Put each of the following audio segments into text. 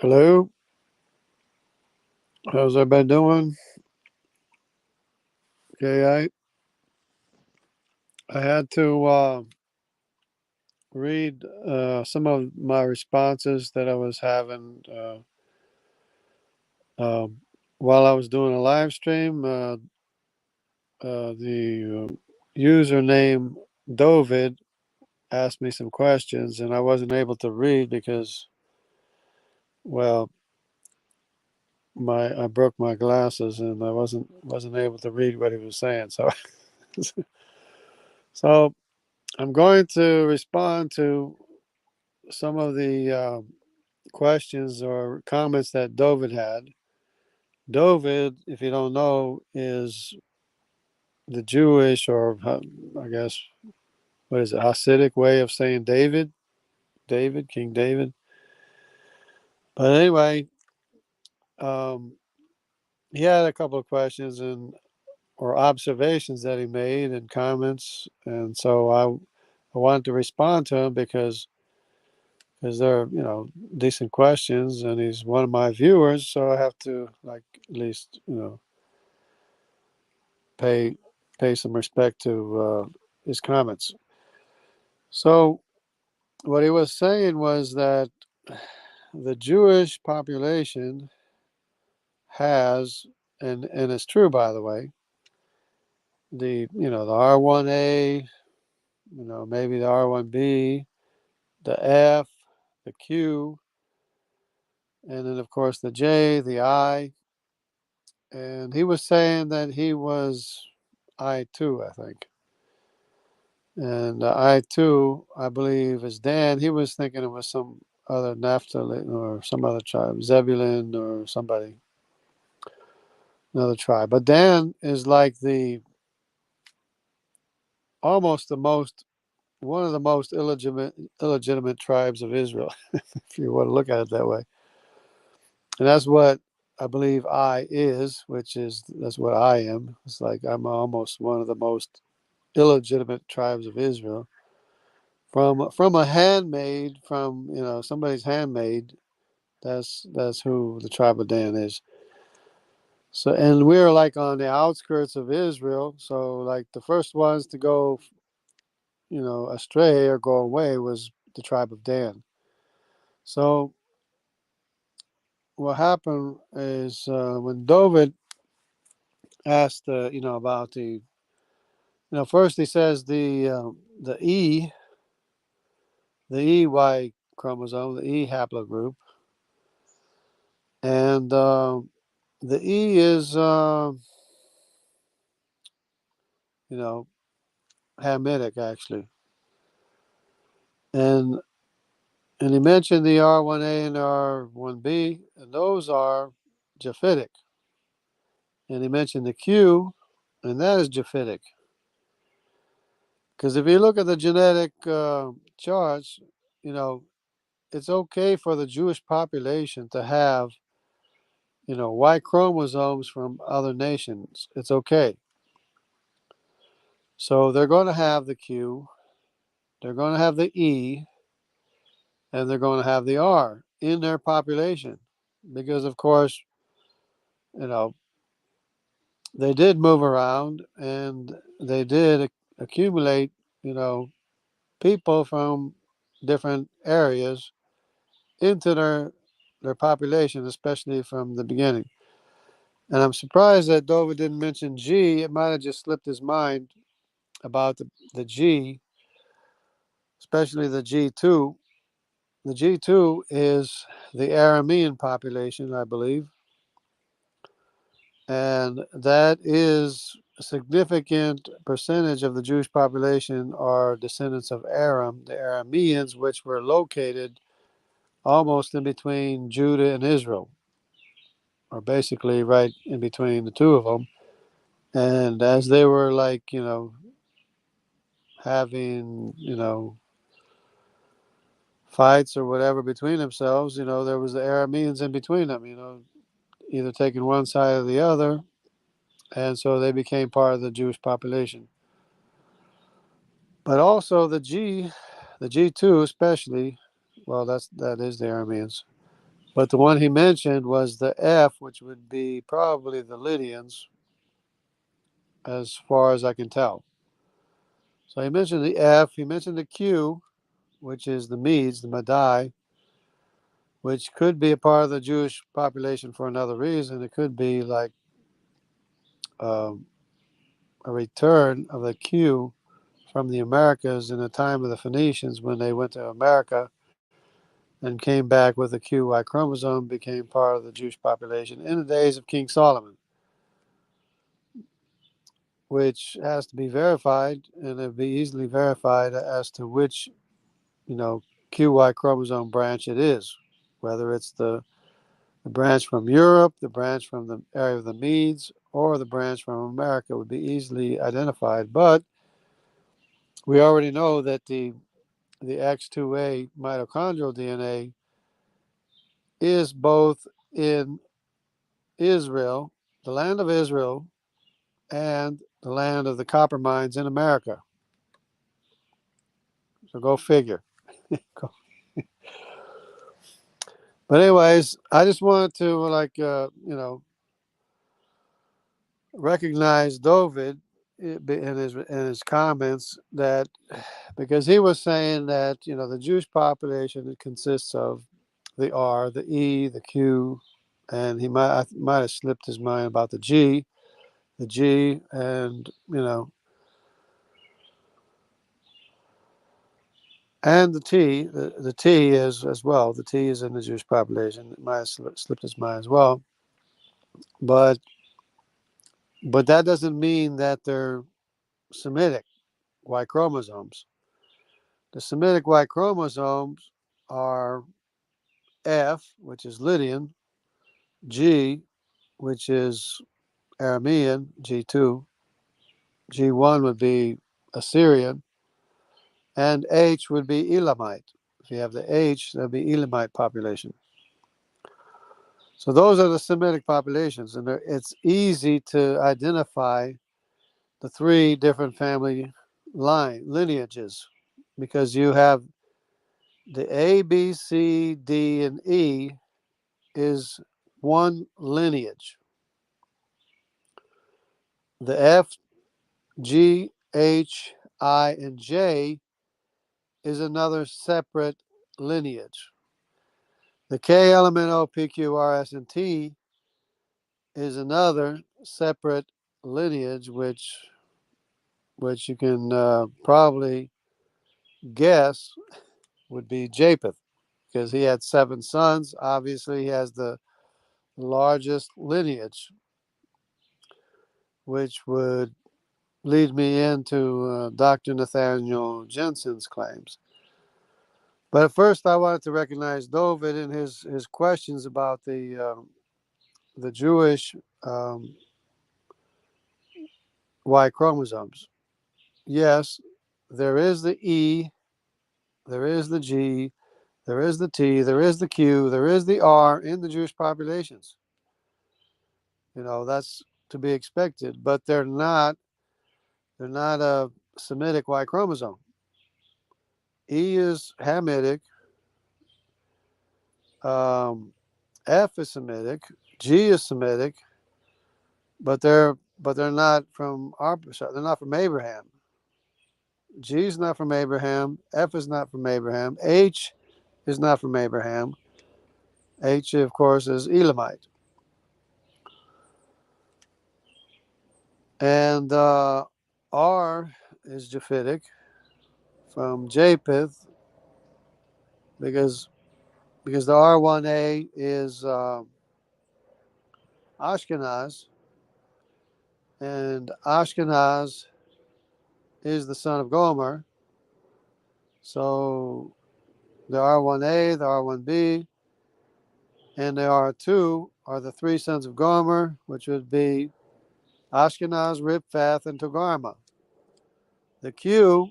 Hello, how's everybody doing? Okay, I had to read some of my responses that I was having um, while I was doing a live stream. The username DOVIID asked me some questions, and I wasn't able to read because, well, my I broke my glasses and I wasn't able to read what he was saying. So, so I'm going to respond to some of the questions or comments that David had. David, if you don't know, is the Jewish, or I guess, what is it, Hasidic way of saying David, David, King David. But anyway, um, he had a couple of questions and or observations that he made and comments, and so I wanted to respond to him because they're decent questions, and he's one of my viewers, so I have to like at least pay pay some respect to his comments. So what he was saying was that the Jewish population has, and it's true by the way, the R1A, maybe the R1B, the F, the Q, and then of course the J, the I, and he was saying that he was I2, I think. And I2, I believe, is Dan. He was thinking it was some other Naphtali or some other tribe, Zebulun or somebody, another tribe. But Dan is like almost the most, one of the most illegitimate tribes of Israel, if you want to look at it that way. And that's what I believe I is, that's what I am. It's like I'm almost one of the most illegitimate tribes of Israel. From a handmaid, from somebody's handmaid. That's who the tribe of Dan is. So, and we're like on the outskirts of Israel. So, like the first ones to go, astray or go away was the tribe of Dan. So, what happened is when David asked, about first he says the Y chromosome, the E haplogroup, and the E is, you know, Hamitic actually, and he mentioned the R1A and R1B, and those are Japhetic. And he mentioned the Q, and that is Japhetic. Because if you look at the genetic charts, you know, it's okay for the Jewish population to have, Y chromosomes from other nations. It's okay. So they're going to have the Q, they're going to have the E, and they're going to have the R in their population. Because, of course, you know, they did move around and they did accumulate, you know, people from different areas into their population, especially from the beginning. And I'm surprised that Dover didn't mention G. It might have just slipped his mind about the G, especially the G2. The G2 is the Aramean population, I believe, and that is a significant percentage of the Jewish population are descendants of Aram, the Arameans, which were located almost in between Judah and Israel, or basically right in between the two of them. And as they were like, having, fights or whatever between themselves, there was the Arameans in between them, either taking one side or the other. And so they became part of the Jewish population. But also the G2 especially, well, that is the Arameans. But the one he mentioned was the F, which would be probably the Lydians, as far as I can tell. So he mentioned the F, he mentioned the Q, which is the Medes, the Madai, which could be a part of the Jewish population for another reason. It could be like um, a return of the Q from the Americas in the time of the Phoenicians when they went to America and came back with a QY chromosome, became part of the Jewish population in the days of King Solomon, which has to be verified, and it'll be easily verified as to which, you know, QY chromosome branch it is, whether it's the branch from Europe, the branch from the area of the Medes, or the branch from America would be easily identified. But we already know that the X2A mitochondrial DNA is both in Israel, the land of Israel, and the land of the copper mines in America. So go figure. But anyways, I just wanted to recognize David in his comments, that because he was saying that the Jewish population consists of the R, the E, the Q, and he might have slipped his mind about the G, and and the T. The T is as well. The T is in the Jewish population. It might have slipped his mind as well, but that doesn't mean that they're Semitic Y chromosomes. The Semitic Y chromosomes are F, which is Lydian, G, which is Aramean, G2, G1 would be Assyrian, and H would be Elamite. If you have the H, that'd be Elamite population. So those are the Semitic populations, and it's easy to identify the three different family lineages, because you have the A, B, C, D, and E is one lineage. The F, G, H, I, and J is another separate lineage. The K, L, M, N, O, P, Q, R, S, and T is another separate lineage, which you can probably guess would be Japheth, because he had 7 sons. Obviously, he has the largest lineage, which would lead me into Dr. Nathaniel Jeanson's claims. But at first, I wanted to recognize David in his questions about the Jewish Y chromosomes. Yes, there is the E, there is the G, there is the T, there is the Q, there is the R in the Jewish populations. That's to be expected, but they're not a Semitic Y chromosome. E is Hamitic, F is Semitic, G is Semitic, but they're not from they're not from Abraham. G is not from Abraham. F is not from Abraham. H is not from Abraham. H, of course, is Elamite. And R is Japhetic from Japheth, because the R1A is Ashkenaz, and Ashkenaz is the son of Gomer. So the R1A, the R1B, and the R2 are the 3 sons of Gomer, which would be Ashkenaz, Riphath, and Togarmah. The Q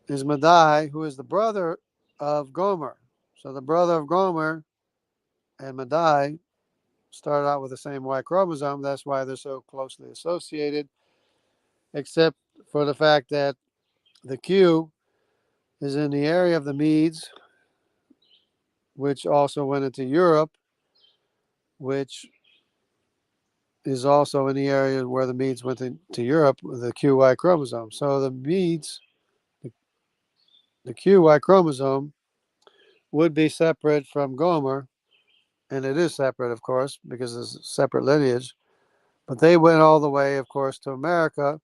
is Madai, who is the brother of Gomer. So the brother of Gomer and Madai started out with the same Y chromosome. That's why they're so closely associated, except for the fact that the Q is in the area of the Medes, which also went into Europe, which is also in the area where the Medes went to Europe with the QY chromosome. So the Medes, the QY chromosome, would be separate from Gomer, and it is separate, of course, because it's a separate lineage. But they went all the way, of course, to America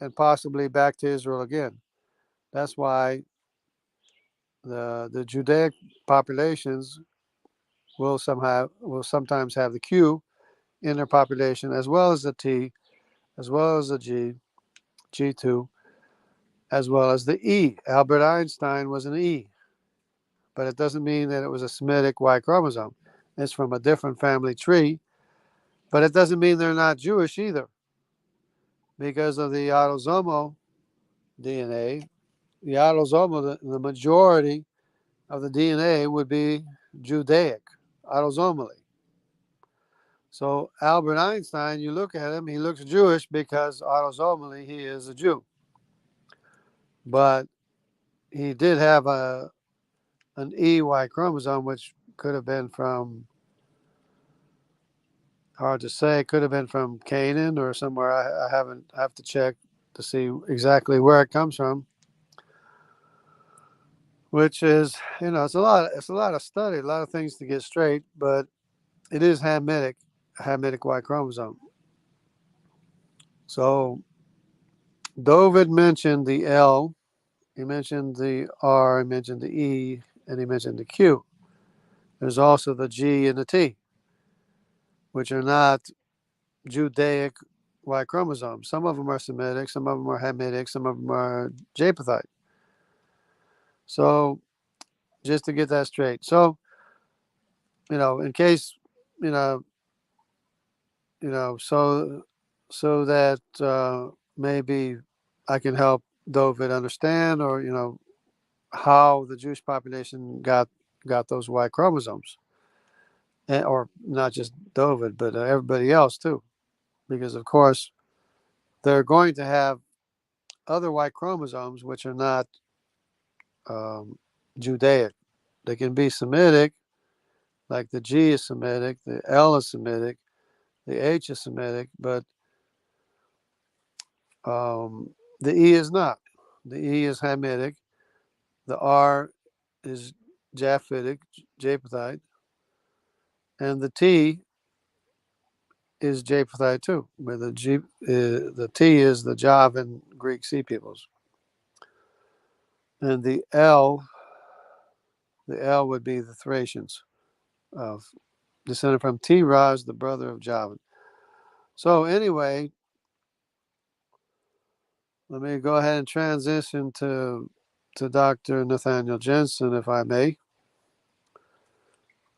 and possibly back to Israel again. That's why the Judaic populations will sometimes have the Q in their population, as well as the T, as well as the G, G2, as well as the E. Albert Einstein was an E, but it doesn't mean that it was a Semitic Y chromosome. It's from a different family tree, but it doesn't mean they're not Jewish either, because of the autosomal DNA. The autosomal, the majority of the DNA would be Judaic, autosomally. So Albert Einstein, you look at him, he looks Jewish because autosomally he is a Jew. But he did have an EY chromosome, which could have been from, hard to say, could have been from Canaan or somewhere. I have to check to see exactly where it comes from. Which is, it's a lot of study, a lot of things to get straight, but it is Hamitic Y chromosome. So DOVIID mentioned the L, he mentioned the R, he mentioned the E, and he mentioned the Q. There's also the G and the T, which are not Judaic Y chromosomes. Some of them are Semitic, some of them are Hamitic, some of them are Japhethite. So just to get that straight. So, in case, you know, so that maybe I can help DOVIID understand, or how the Jewish population got those Y chromosomes, or not just DOVIID, but everybody else too, because of course they're going to have other Y chromosomes which are not Judaic. They can be Semitic, like the G is Semitic, the L is Semitic, the H is Semitic, but the E is not. The E is Hamitic. The R is Japhetic, Japhethite, and the T is Japhethite too. Where the T is the Javan Greek Sea peoples, and the L would be the Thracians, of descended from T-Raz, the brother of Javan. So anyway, let me go ahead and transition to Dr. Nathaniel Jeanson, if I may.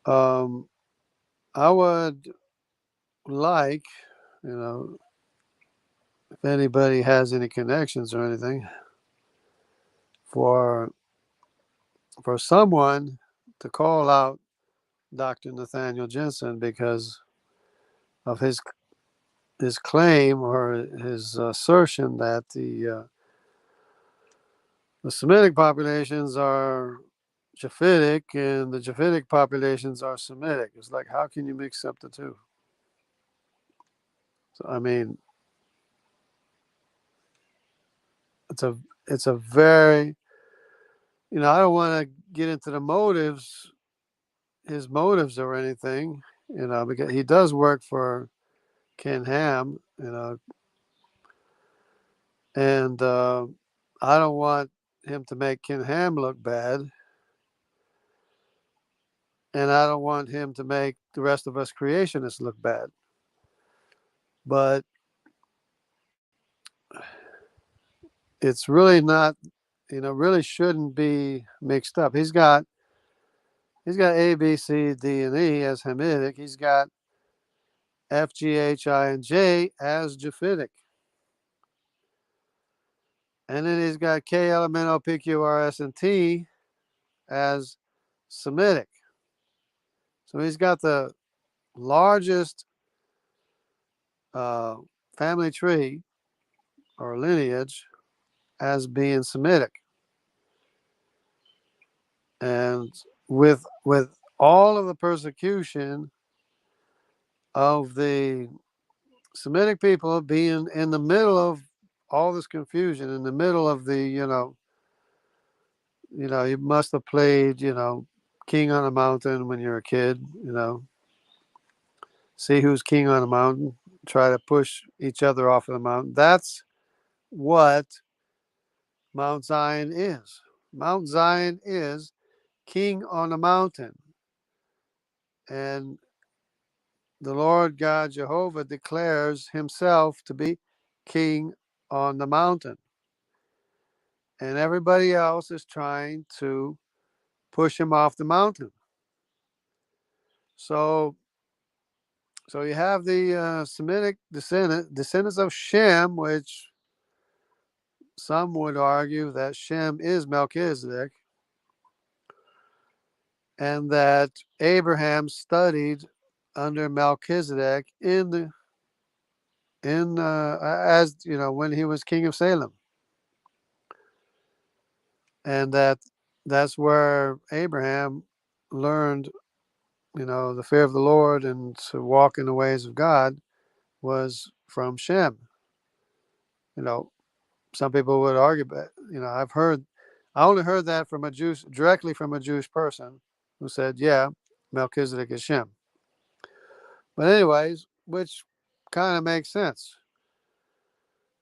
I would like, if anybody has any connections or anything, for someone to call out Dr. Nathaniel Jeanson because of his claim, or his assertion that the Semitic populations are Japhetic and the Japhetic populations are Semitic. It's like, how can you mix up the two? So, I mean, it's a very, I don't want to get into his motives or anything, because he does work for Ken Ham, and I don't want him to make Ken Ham look bad, and I don't want him to make the rest of us creationists look bad. But it's really not, really shouldn't be mixed up. He's got A, B, C, D, and E as Hamitic. He's got F, G, H, I, and J as Japhetic. And then he's got K, L, M, N, O, P, Q, R, S, and T as Semitic. So he's got the largest family tree or lineage as being Semitic. And with all of the persecution of the Semitic people being in the middle of all this confusion, in the middle of the, you must have played, king on a mountain when you're a kid, see who's king on a mountain, try to push each other off of the mountain. That's what Mount Zion is. Mount Zion is king on a mountain. And the Lord God Jehovah declares himself to be king on the mountain. And everybody else is trying to push him off the mountain. So you have the Semitic descendants of Shem, which some would argue that Shem is Melchizedek, and that Abraham studied under Melchizedek as when he was king of Salem, and that's where Abraham learned the fear of the Lord and to walk in the ways of God was from Shem. Some people would argue, but I only heard that from directly from a Jewish person who said, yeah, Melchizedek is Shem. But anyways, which kind of makes sense.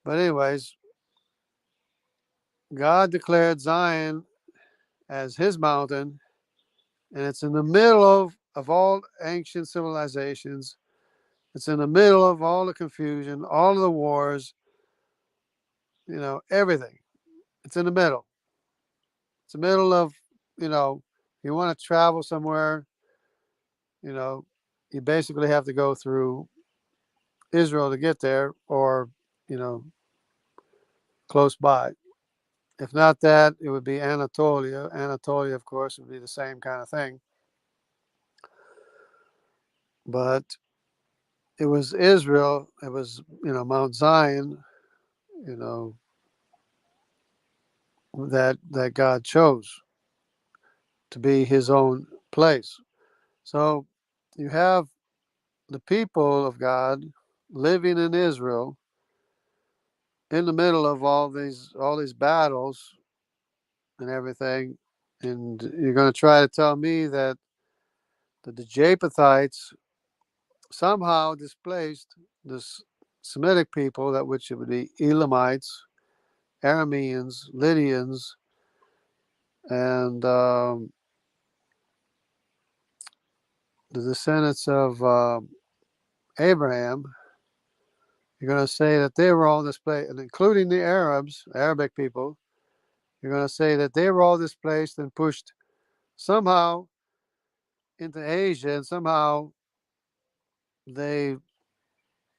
But anyways, God declared Zion as his mountain, and it's in the middle of all ancient civilizations. It's in the middle of all the confusion, all of the wars, everything. It's in the middle. It's the middle of, you want to travel somewhere, you basically have to go through Israel to get there, or, close by. If not that, it would be Anatolia. Anatolia, of course, would be the same kind of thing. But it was Israel, it was, Mount Zion, that God chose to be his own place. So you have the people of God living in Israel in the middle of all these battles and everything, and you're going to try to tell me that the Japhethites somehow displaced the Semitic people, that which would be Elamites, Arameans, Lydians, and the descendants of Abraham. You're going to say that they were all displaced, and including the Arabs, Arabic people. You're going to say that they were all displaced and pushed somehow into Asia, and somehow they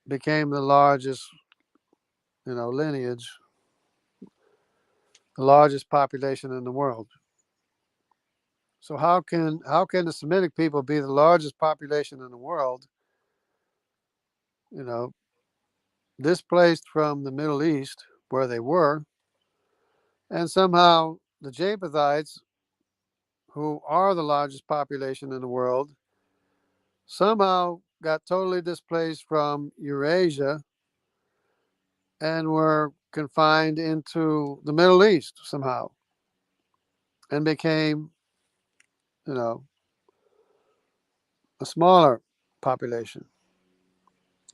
became the largest, lineage, the largest population in the world. So how can the Semitic people be the largest population in the world, you know, displaced from the Middle East where they were, and somehow the Japhethites, who are the largest population in the world, somehow got totally displaced from Eurasia and were confined into the Middle East somehow and became, you know, a smaller population.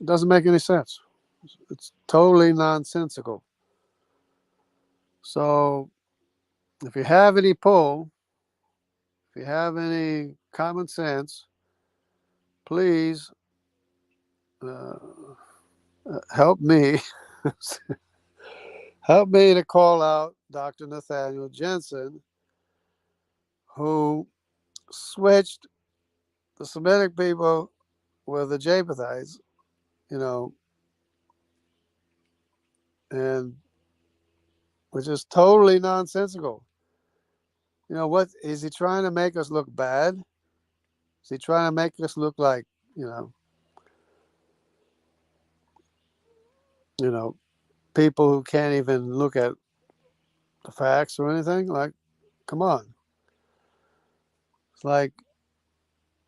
It doesn't make any sense. It's totally nonsensical. So if you have any pull, if you have any common sense, please uh, help me. Help me to call out Dr. Nathaniel Jeanson, who switched the Semitic people with the Japhethites, you know, and which is totally nonsensical. What is he trying to make us look bad? Is he trying to make us look like, you know, you know, people who can't even look at the facts or anything? Like, come on. It's like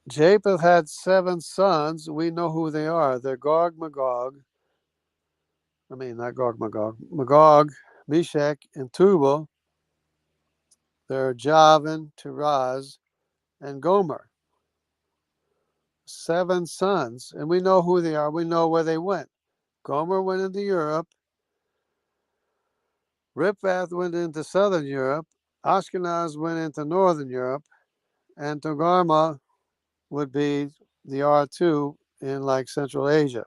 Japheth had 7 sons. We know who they are. They're Gog, Magog. I mean, not Gog, Magog. Magog, Meshach, and Tubal. They're Javan, Tiraz, and Gomer. 7 sons. And we know who they are. We know where they went. Gomer went into Europe. Riphath went into southern Europe. Ashkenaz went into northern Europe. And Togarmah would be the R2 in like Central Asia.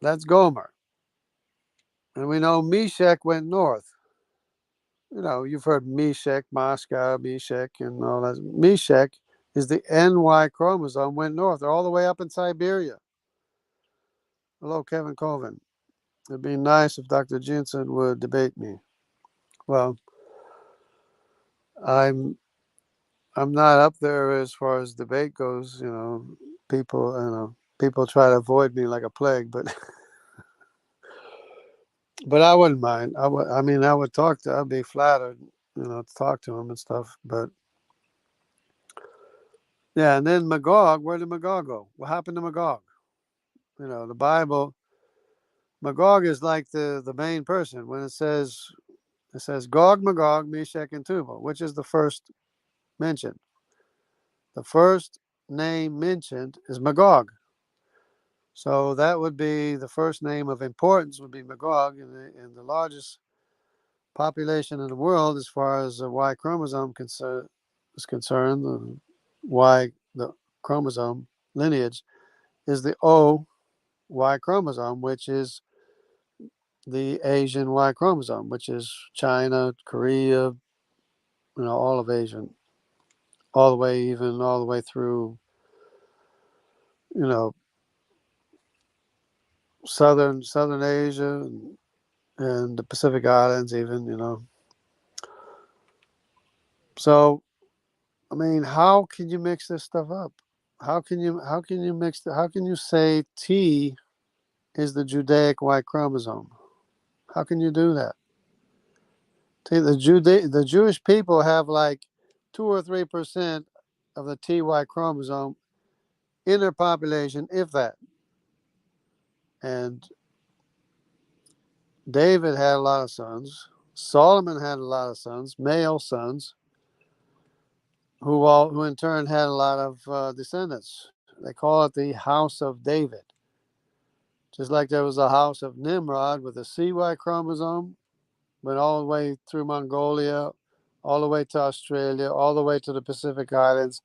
That's Gomer. And we know Meshach went north. You know, you've heard Meshach, Moscow, Meshach, and all that. Meshach is the NY chromosome, went north. They're all the way up in Siberia. Hello, Kevin Colvin. It'd be nice if Dr. Jeanson would debate me. Well, I'm not up there as far as debate goes. You know, people try to avoid me like a plague, but but I wouldn't mind. I mean, I would talk to. I'd be flattered, to talk to him and stuff. But yeah, and then Magog. Where did Magog go? What happened to Magog? The Bible. Magog is like the main person when it says Gog, Magog, Meshach, and Tubal, which is the first mentioned. The first name mentioned is Magog. So that would be the first name of importance would be Magog, and the largest population in the world as far as the Y chromosome is concerned, the chromosome lineage is the O Y chromosome, which is the Asian Y chromosome, which is China, Korea, all of Asia, all the way through, you know, southern Asia and the Pacific Islands, even. So, I mean, how can you mix this stuff up? How can you how can you say T is the Judaic Y chromosome? How can you do that? See, the Jewish people have like 2 or 3% of the TY chromosome in their population, if that. And David had a lot of sons. Solomon had a lot of sons, male sons, who in turn had a lot of descendants. They call it the House of David. Just like there was a house of Nimrod with a CY chromosome, went all the way through Mongolia, all the way to Australia, all the way to the Pacific Islands,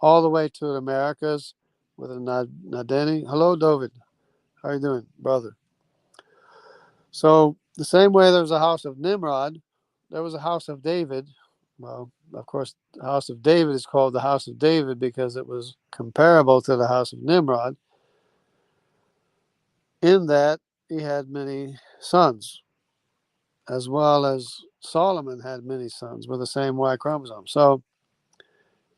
all the way to the Americas with a Nadeni. Hello, David. How are you doing, brother? So the same way there was a house of Nimrod, there was a house of David. Well, of course, the house of David is called the house of David because it was comparable to the house of Nimrod in that he had many sons, as well as Solomon had many sons with the same Y chromosome. So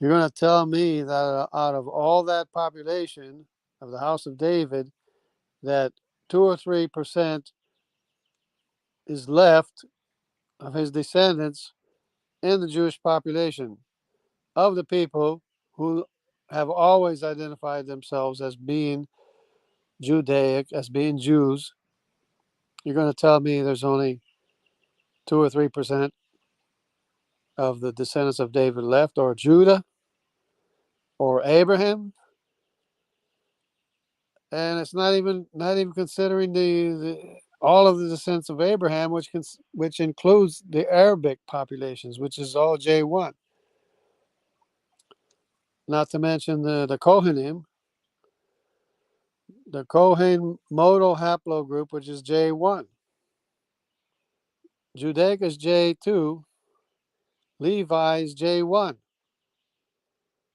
you're going to tell me that out of all that population of the house of David, that 2 or 3% is left of his descendants in the Jewish population of the people who have always identified themselves as being Judaic, as being Jews. You're going to tell me there's only 2 or 3% of the descendants of David left, or Judah, or Abraham, and it's not even considering the all of the descendants of Abraham, which includes the Arabic populations, which is all J1. Not to mention the Kohanim, the Kohen modal haplogroup, which is J1. Judaic is J2. Levi is J1.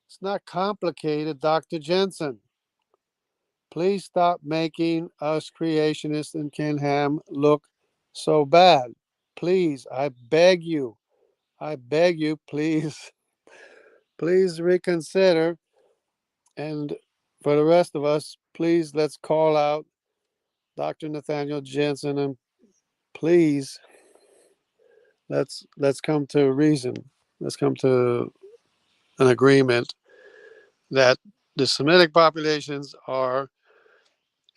It's not complicated, Dr. Jeanson. Please stop making us creationists and Ken Ham look so bad. Please, I beg you. Please, please reconsider. And for the rest of us, please let's call out Dr. Nathaniel Jeanson, and please let's come to reason. Let's come to an agreement that the Semitic populations are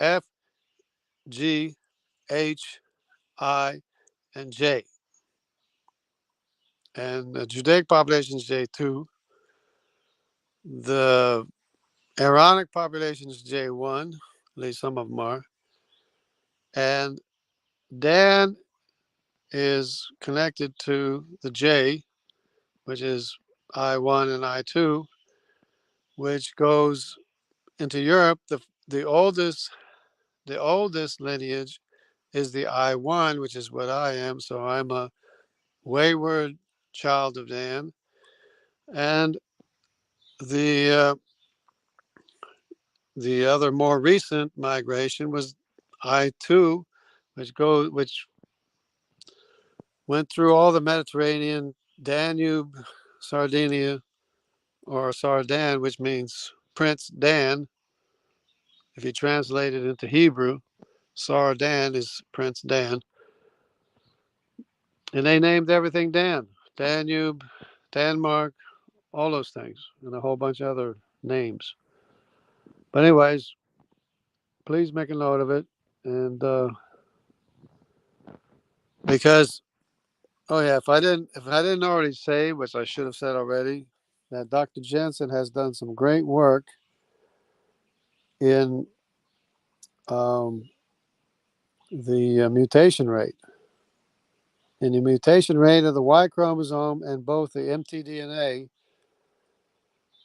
F, G, H, I, and J. And the Judaic population is J2. The Aaronic population is J1, at least some of them are. And Dan is connected to the J, which is I1 and I2, which goes into Europe. The oldest lineage is the I1, which is what I am. So I'm a wayward child of Dan. And the other more recent migration was I2, which went through all the Mediterranean, Danube, Sardinia, or Sardan, which means Prince Dan. If you translate it into Hebrew, Sardan is Prince Dan. And they named everything Dan. Danube, Denmark, all those things, and a whole bunch of other names. But anyways, please make a note of it. And because, oh yeah, if I didn't already say, which I should have said already, that Dr. Jeanson has done some great work in the mutation rate. In the mutation rate of the Y chromosome and both the mtDNA,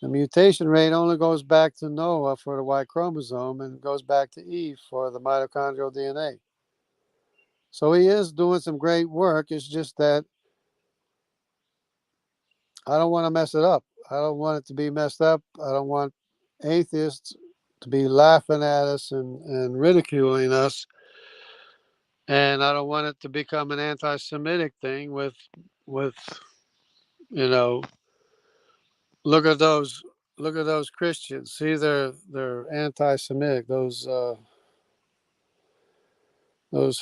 the mutation rate only goes back to Noah for the Y chromosome and goes back to Eve for the mitochondrial DNA. So he is doing some great work. It's just that I don't want to mess it up. I don't want it to be messed up. I don't want atheists to be laughing at us and ridiculing us. And I don't want it to become an anti-Semitic thing with you know, look at those Christians. See, they're anti-Semitic. Those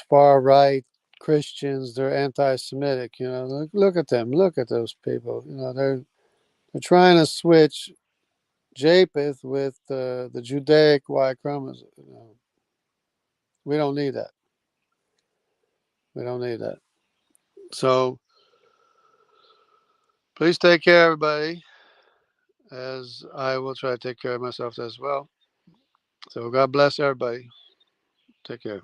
far right Christians, they're anti-Semitic. You know, look at them. Look at those people. You know, they're trying to switch Japheth with the Judaic Y chromosome. You know, we don't need that. We don't need that. So please take care, everybody, as I will try to take care of myself as well. So God bless everybody. Take care.